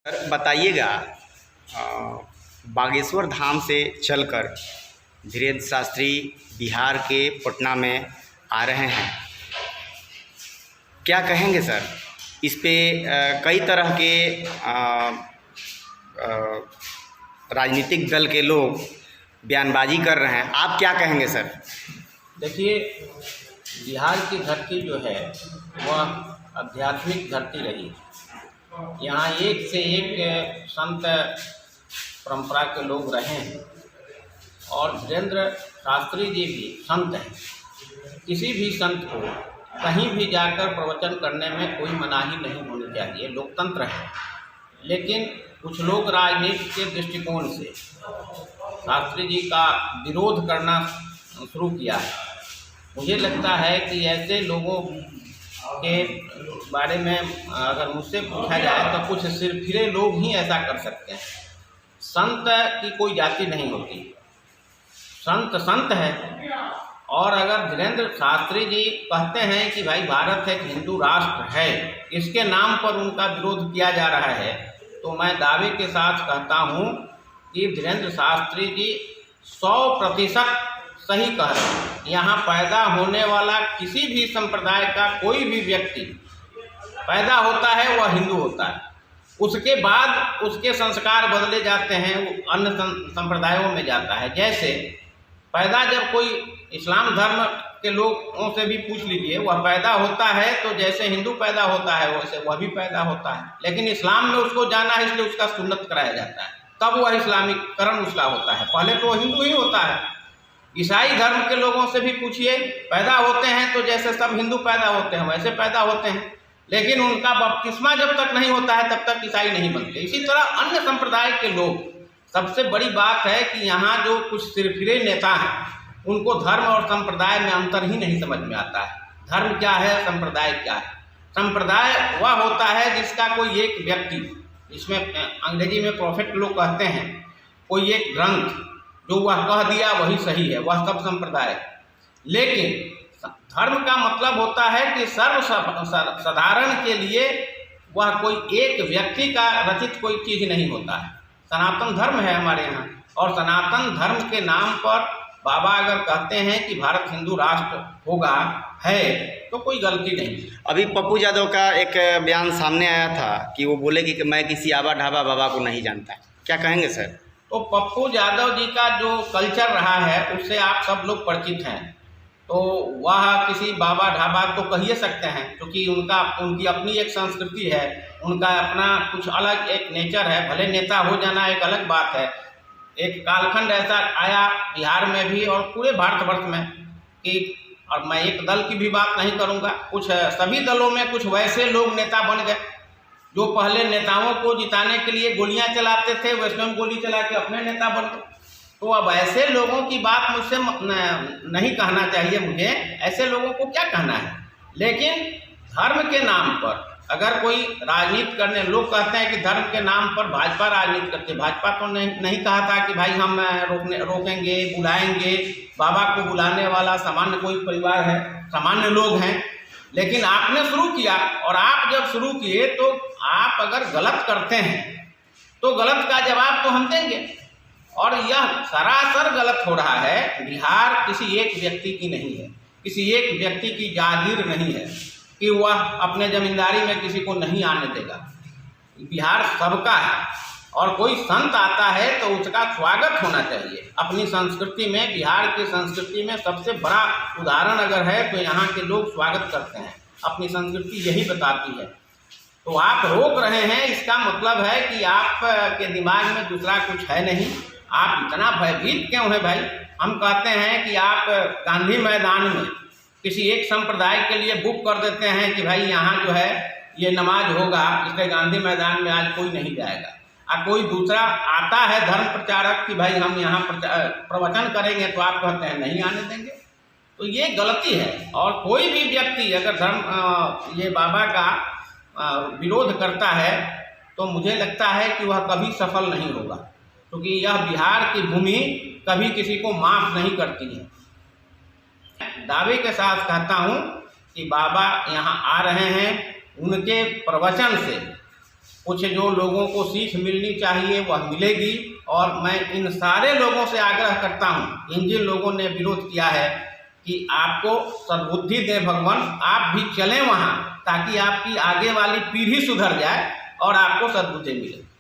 Sir बताइएगा, बागेश्वर धाम से चलकर धीरेन्द्र शास्त्री बिहार के पटना में आ रहे हैं, क्या कहेंगे सर? इस पे कई तरह के राजनीतिक दल के लोग बयानबाजी कर रहे हैं, आप क्या कहेंगे सर? देखिए, बिहार की धरती जो है वह आध्यात्मिक धरती रही। यहाँ एक से एक संत परंपरा के लोग रहे हैं और धीरेन्द्र शास्त्री जी भी संत हैं। किसी भी संत को कहीं भी जाकर प्रवचन करने में कोई मनाही नहीं होनी चाहिए, लोकतंत्र है। लेकिन कुछ लोग राजनीति के दृष्टिकोण से शास्त्री जी का विरोध करना शुरू किया है। मुझे लगता है कि ऐसे लोगों के बारे में अगर मुझसे पूछा जाए तो कुछ सिरफिरे लोग ही ऐसा कर सकते हैं। संत की कोई जाति नहीं होती, संत संत है। और अगर धीरेन्द्र शास्त्री जी कहते हैं कि भाई भारत एक हिंदू राष्ट्र है, इसके नाम पर उनका विरोध किया जा रहा है, तो मैं दावे के साथ कहता हूँ कि धीरेन्द्र शास्त्री जी 100% सही कह रहे हैं। यहाँ पैदा होने वाला किसी भी संप्रदाय का कोई भी व्यक्ति पैदा होता है वह हिंदू होता है, उसके बाद उसके संस्कार बदले जाते हैं, वो अन्य संप्रदायों में जाता है। जैसे पैदा जब कोई इस्लाम धर्म के लोगों से भी पूछ लीजिए, वह पैदा होता है तो जैसे हिंदू पैदा होता है वैसे वह भी पैदा होता है, लेकिन इस्लाम में उसको जाना है इसलिए उसका सुन्नत कराया जाता है, तब वह इस्लामीकरण उसका होता है। पहले तो वह हिंदू ही होता है। ईसाई धर्म के लोगों से भी पूछिए, पैदा होते हैं तो जैसे सब हिंदू पैदा होते हैं वैसे पैदा होते हैं, लेकिन उनका बपतिस्मा जब तक नहीं होता है तब तक ईसाई नहीं बनते। इसी तरह अन्य संप्रदाय के लोग, सबसे बड़ी बात है कि यहाँ जो कुछ सिरफिरे नेता हैं उनको धर्म और संप्रदाय में अंतर ही नहीं समझ में आता है। धर्म क्या है, संप्रदाय क्या है? संप्रदाय वह होता है जिसका कोई एक व्यक्ति, इसमें अंग्रेजी में प्रोफेट लोग कहते हैं, कोई एक ग्रंथ जो वह कह दिया वही सही है, वह सब संप्रदाय है। लेकिन धर्म का मतलब होता है कि साधारण के लिए वह कोई एक व्यक्ति का रचित कोई चीज़ नहीं होता है। सनातन धर्म है हमारे यहाँ, और सनातन धर्म के नाम पर बाबा अगर कहते हैं कि भारत हिंदू राष्ट्र होगा है तो कोई गलती नहीं। अभी पप्पू यादव का एक बयान सामने आया था कि वो बोले कि मैं किसी आबा ढाबा बाबा को नहीं जानता, क्या कहेंगे सर? तो पप्पू यादव जी का जो कल्चर रहा है उससे आप सब लोग परिचित हैं, तो वह किसी बाबा ढाबा तो कहिए सकते हैं, क्योंकि उनकी अपनी एक संस्कृति है, उनका अपना कुछ अलग एक नेचर है। भले नेता हो जाना एक अलग बात है। एक कालखंड ऐसा आया बिहार में भी और पूरे भारतवर्ष में कि, और मैं एक दल की भी बात नहीं करूँगा, कुछ सभी दलों में कुछ वैसे लोग नेता बन गए जो पहले नेताओं को जिताने के लिए गोलियां चलाते थे, वे स्वयं गोली चला के अपने नेता बन गए। तो अब ऐसे लोगों की बात मुझसे नहीं कहना चाहिए, मुझे ऐसे लोगों को क्या कहना है। लेकिन धर्म के नाम पर अगर कोई राजनीति करने, लोग कहते हैं कि धर्म के नाम पर भाजपा राजनीति करते, भाजपा तो नहीं कहा था कि भाई हम रोकेंगे, बुलाएंगे। बाबा को बुलाने वाला सामान्य कोई परिवार है, सामान्य लोग हैं। लेकिन आपने शुरू किया, और आप जब शुरू किए तो आप अगर गलत करते हैं तो गलत का जवाब तो हम देंगे, और यह सरासर गलत हो रहा है। बिहार किसी एक व्यक्ति की नहीं है, किसी एक व्यक्ति की जागीर नहीं है कि वह अपने जमींदारी में किसी को नहीं आने देगा। बिहार सबका है, और कोई संत आता है तो उसका स्वागत होना चाहिए। अपनी संस्कृति में, बिहार की संस्कृति में सबसे बड़ा उदाहरण अगर है तो यहाँ के लोग स्वागत करते हैं, अपनी संस्कृति यही बताती है। तो आप रोक रहे हैं, इसका मतलब है कि आपके दिमाग में दूसरा कुछ है नहीं। आप इतना भयभीत क्यों है भाई? हम कहते हैं कि आप गांधी मैदान में किसी एक संप्रदाय के लिए बुक कर देते हैं कि भाई यहाँ जो है ये नमाज होगा, इसलिए गांधी मैदान में आज कोई नहीं जाएगा। और कोई दूसरा आता है धर्म प्रचारक कि भाई हम यहाँ प्रवचन करेंगे, तो आप कहते हैं नहीं आने देंगे। तो ये गलती है। और कोई भी व्यक्ति अगर धर्म ये बाबा का विरोध करता है तो मुझे लगता है कि वह कभी सफल नहीं होगा, क्योंकि यह बिहार की भूमि कभी किसी को माफ़ नहीं करती है। दावे के साथ कहता हूँ कि बाबा यहाँ आ रहे हैं, उनके प्रवचन से कुछ जो लोगों को सीख मिलनी चाहिए वह मिलेगी। और मैं इन सारे लोगों से आग्रह करता हूँ, जिन लोगों ने विरोध किया है, कि आपको सद्बुद्धि दे भगवान, आप भी चलें वहाँ, ताकि आपकी आगे वाली पीढ़ी सुधर जाए और आपको सद्बुद्धि मिले।